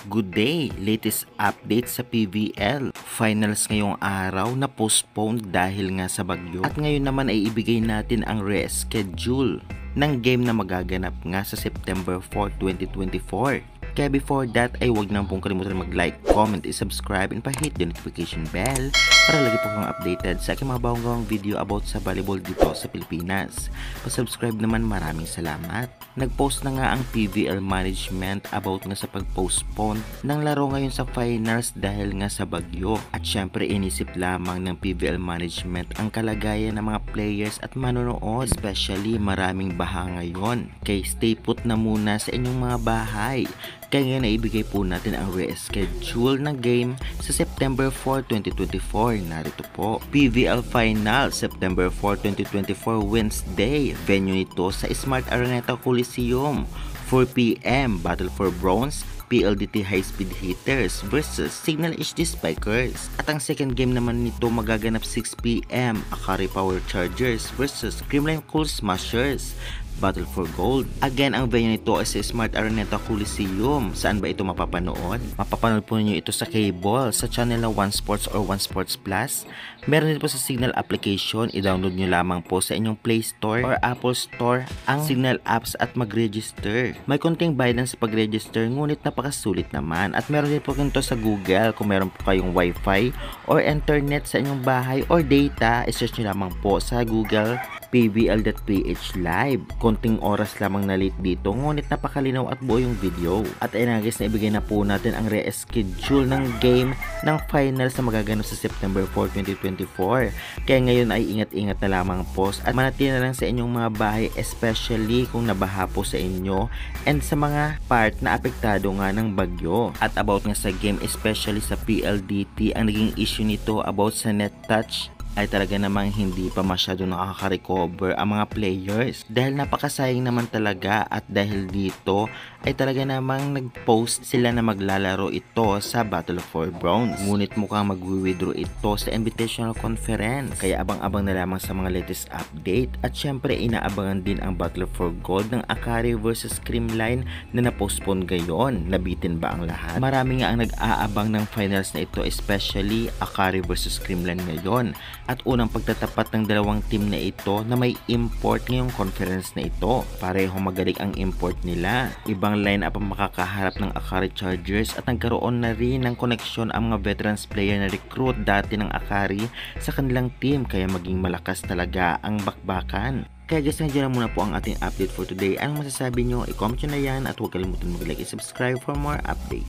Good day! Latest update sa PVL. Finals ngayong araw na postponed dahil nga sa bagyo. At ngayon naman ay ibigay natin ang reschedule ng game na magaganap nga sa September 4, 2024. Kaya before that ay huwag nang pong kalimutan mag-like, comment, subscribe, and pa-hit the notification bell para lagi po kang updated sa aking mga bagong video about sa volleyball dito sa Pilipinas. Pa-subscribe naman, maraming salamat. Nag-post na nga ang PVL management about nga sa pag-postpone ng laro ngayon sa finals dahil nga sa bagyo. At syempre inisip lamang ng PVL management ang kalagayan ng mga players at manonood. Especially maraming baha ngayon. Kaya stay put na muna sa inyong mga bahay. Kaya ngayon ibigay po natin ang reschedule ng game sa September 4, 2024. Narito po, PVL Final, September 4, 2024, Wednesday. Venue nito sa Smart Araneta Coliseum. 4 PM, Battle for Bronze, PLDT High Speed Hitters versus Signal HD Spikers. At ang second game naman nito magaganap 6 PM, Akari Power Chargers versus Creamline Cool Smashers. Battle for Gold. Again, ang venue nito ay sa Smart Araneta Coliseum. Saan ba ito mapapanood? Mapapanood po niyo ito sa cable, sa channel na One Sports or One Sports Plus. Meron din po sa Signal application. I-download nyo lamang po sa inyong Play Store or Apple Store ang Signal apps at mag-register. May konting bayad sa pag-register, ngunit napakasulit naman. At meron din po ito sa Google kung meron po kayong Wi-Fi or internet sa inyong bahay or data. I-search nyo lamang po sa Google pvl.ph live. Konting oras lamang na late dito, ngunit napakalinaw at buo yung video. At ayun guys, na ibigay na po natin ang reschedule ng game ng finals na magaganap sa September 4, 2024. Kaya ngayon ay ingat-ingat na lamang po at manatili na lang sa inyong mga bahay, especially kung nabaha po sa inyo and sa mga part na apektado nga ng bagyo. At about nga sa game, especially sa PLDT, ang naging issue nito about sa net touch ay talaga namang hindi pa masyado nakaka-recover ang mga players dahil napakasayang naman talaga. At dahil dito ay talaga namang nag-post sila na maglalaro ito sa Battle for Bronze, ngunit mukhang mag-withdraw ito sa Invitational Conference. Kaya abang-abang na lamang sa mga latest update. At syempre inaabangan din ang Battle for Gold ng Akari versus Creamline na na-postpone gayon. Nabitin ba ang lahat? Marami nga ang nag-aabang ng finals na ito, especially Akari versus Creamline ngayon. At unang pagtatapat ng dalawang team na ito na may import ngayong conference na ito. Pareho magaling ang import nila. Ibang line-up ang makakaharap ng Akari Chargers at nagkaroon na rin ng koneksyon ang mga veterans player na recruit dati ng Akari sa kanilang team, kaya maging malakas talaga ang bakbakan. Kaya guys, nandiyan muna po ang ating update for today. Anong masasabi nyo? I-comment nyo na yan at huwag kalimutan mag-like and subscribe for more updates.